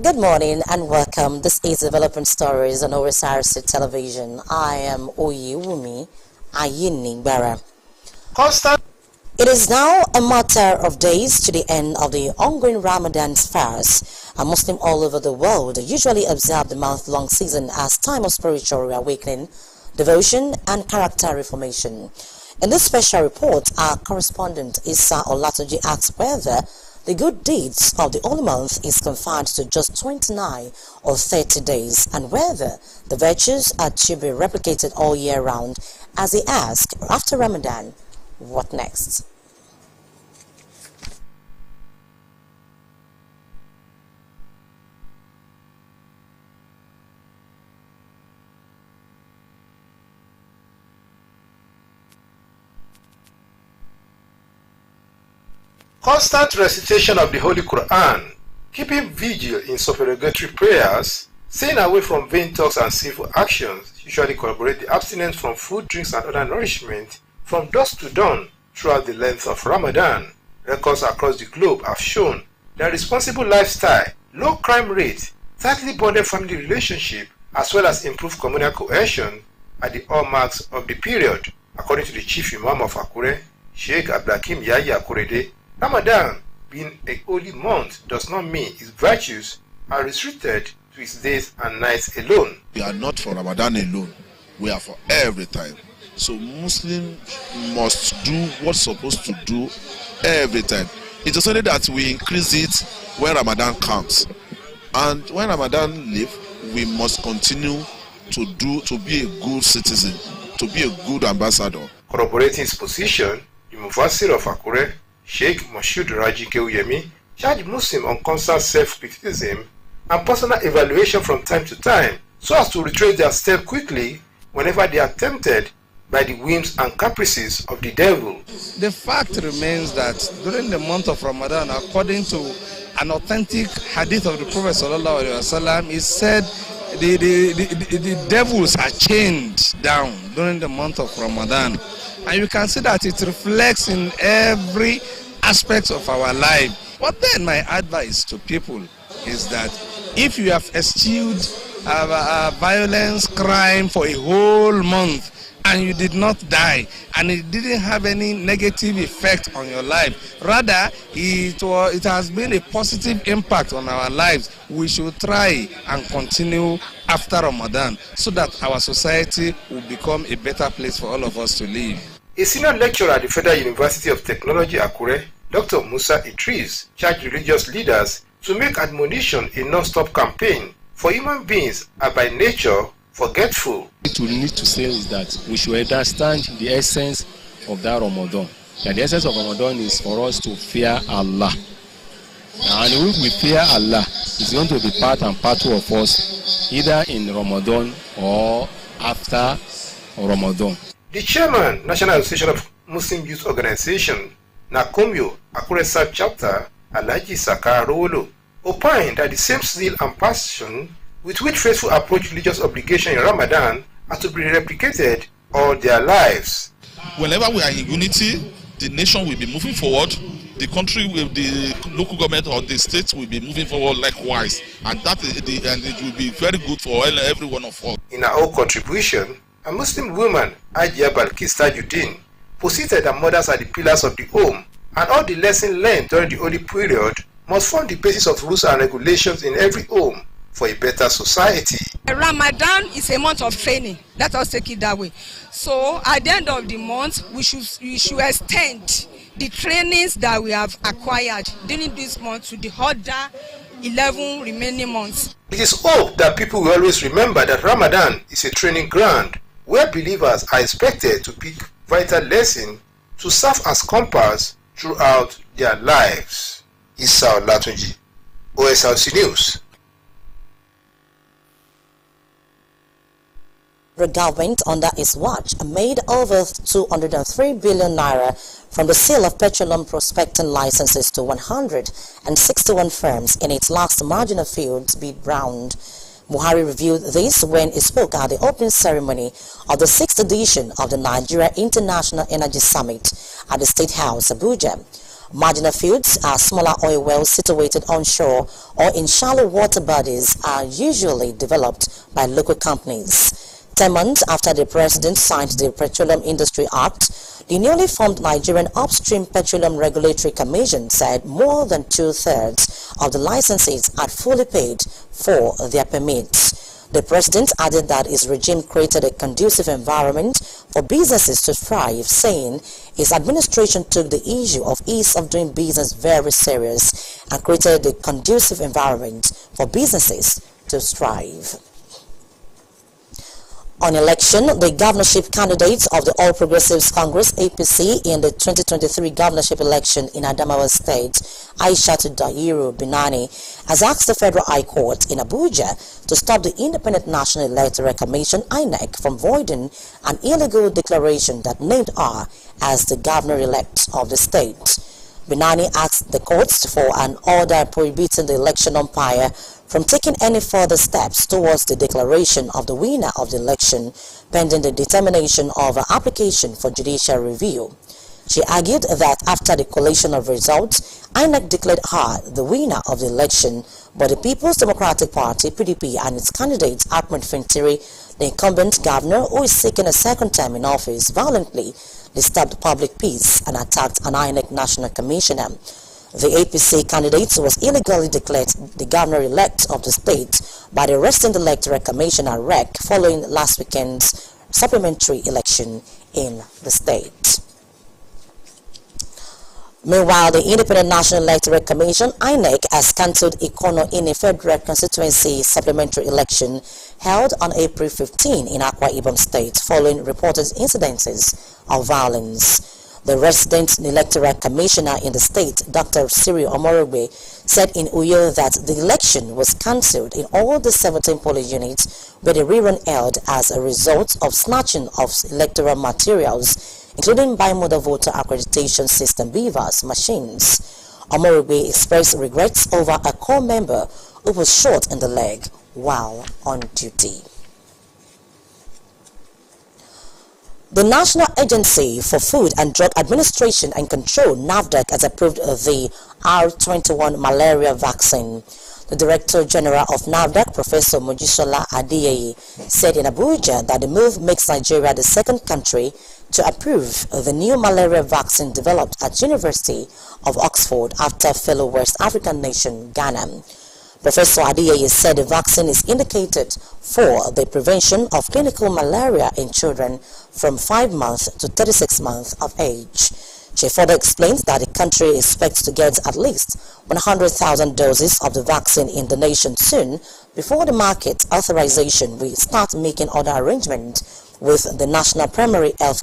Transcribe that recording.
Good morning and welcome. This is Development Stories on OSRC Television. I am Oyewumi Ayinigbara. Constant. It is now a matter of days to the end of the ongoing Ramadan fast. Muslims all over the world usually observe the month-long season as time of spiritual reawakening, devotion, and character reformation. In this special report, our correspondent Issa Olatunji asks whether the good deeds of the holy month is confined to just 29 or 30 days and whether the virtues are to be replicated all year round. As he asks, after Ramadan, what next? Constant recitation of the Holy Quran, keeping vigil in supplicatory prayers, staying away from vain talks and sinful actions usually corroborate the abstinence from food, drinks, and other nourishment from dusk to dawn throughout the length of Ramadan. Records across the globe have shown that responsible lifestyle, low crime rate, tightly bonded family relationship, as well as improved communal cohesion are the hallmarks of the period. According to the Chief Imam of Akure, Sheikh Abdulhakeem Yahya Akorede, Ramadan, being a holy month, does not mean its virtues are restricted to its days and nights alone. We are not for Ramadan alone. We are for every time. So Muslims must do what's supposed to do every time. It is only that we increase it when Ramadan comes. And when Ramadan leaves, we must continue to be a good citizen, to be a good ambassador. Corroborating his position, the Mufassir of Akure, Sheikh Moshood Raji Keuyemi, charged Muslims on constant self-criticism and personal evaluation from time to time so as to retrace their steps quickly whenever they are tempted by the whims and caprices of the devil. The fact remains that during the month of Ramadan, according to an authentic hadith of the Prophet ﷺ, it said the devils are chained down during the month of Ramadan. And you can see that it reflects in every aspect of our life. But then my advice to people is that if you have eschewed violence, crime for a whole month, and you did not die, and it didn't have any negative effect on your life, rather it has been a positive impact on our lives, we should try and continue after Ramadan so that our society will become a better place for all of us to live. A senior lecturer at the Federal University of Technology Akure, Dr. Musa Idris, charged religious leaders to make admonition a non-stop campaign, for human beings are by nature forgetful. What we need to say is that we should understand the essence of that Ramadan. That the essence of Ramadan is for us to fear Allah. And if we fear Allah, it's going to be part and parcel of us, either in Ramadan or after Ramadan. The chairman, National Association of Muslim Youth Organization, Nakomyo, Akure South Chapter, Alhaji Saka Rolo, opined that the same zeal and passion with which faithful approach religious obligation in Ramadan are to be replicated all their lives. Whenever we are in unity, the nation will be moving forward, the country will, the local government or the states will be moving forward likewise, and it will be very good for every one of us. In our own contribution, a Muslim woman, Ajia Balkis Tajuddin, posited that mothers are the pillars of the home, and all the lessons learned during the holy period must form the basis of rules and regulations in every home for a better society. Ramadan is a month of training. Let us take it that way. So at the end of the month, we should extend the trainings that we have acquired during this month to the other 11 remaining months. It is hoped that people will always remember that Ramadan is a training ground where believers are expected to pick vital lessons to serve as compass throughout their lives. Issa Olatunji, OSRC News. The government under its watch made over 203 billion naira from the sale of petroleum prospecting licenses to 161 firms in its last marginal fields bid round. Buhari revealed this when he spoke at the opening ceremony of the 6th edition of the Nigeria International Energy Summit at the State House, Abuja. Marginal fields are smaller oil wells situated onshore or in shallow water bodies are usually developed by local companies. 10 months after the president signed the Petroleum Industry Act, the newly formed Nigerian Upstream Petroleum Regulatory Commission said more than 2/3 of the licensees had fully paid for their permits. The president added that his regime created a conducive environment for businesses to thrive, saying his administration took the issue of ease of doing business very serious and created a conducive environment for businesses to thrive. On election, the governorship candidates of the All Progressives Congress APC in the 2023 governorship election in Adamawa State, Aishatu Dahiru Binani, has asked the Federal High Court in Abuja to stop the Independent National Electoral Commission (INEC) from voiding an illegal declaration that named her as the governor-elect of the state. Binani asked the courts for an order prohibiting the election umpire from taking any further steps towards the declaration of the winner of the election pending the determination of her application for judicial review. She argued that after the collation of results, INEC declared her the winner of the election, but the People's Democratic Party (PDP) and its candidate Ahmed Fintiri, the incumbent governor who is seeking a second term in office, violently disturbed public peace and attacked an INEC national commissioner. The APC candidate was illegally declared the governor-elect of the state by the Resident Electoral Commissioner (REC) following last weekend's supplementary election in the state. Meanwhile, the Independent National Electoral Commission (INEC) has cancelled Ikono in a federal constituency supplementary election held on April 15 in Akwa Ibom State following reported incidences of violence. The resident electoral commissioner in the state, Dr. Cyril Omorogbe, said in Uyo that the election was cancelled in all the 17 polling units where the rerun held as a result of snatching of electoral materials, including bimodal voter accreditation system (BVAS) machines. Omorogbe expressed regrets over a core member who was shot in the leg while on duty. The National Agency for Food and Drug Administration and Control (NAFDAC) has approved the R21 malaria vaccine. The Director General of NAFDAC, Professor Mojisola Adeyeye, said in Abuja that the move makes Nigeria the second country to approve the new malaria vaccine developed at University of Oxford after fellow West African nation Ghana. Professor Adeyeye said the vaccine is indicated for the prevention of clinical malaria in children from 5 months to 36 months of age. She further explained that the country expects to get at least 100,000 doses of the vaccine in the nation soon before the market authorization will start making other arrangements with the National Primary Health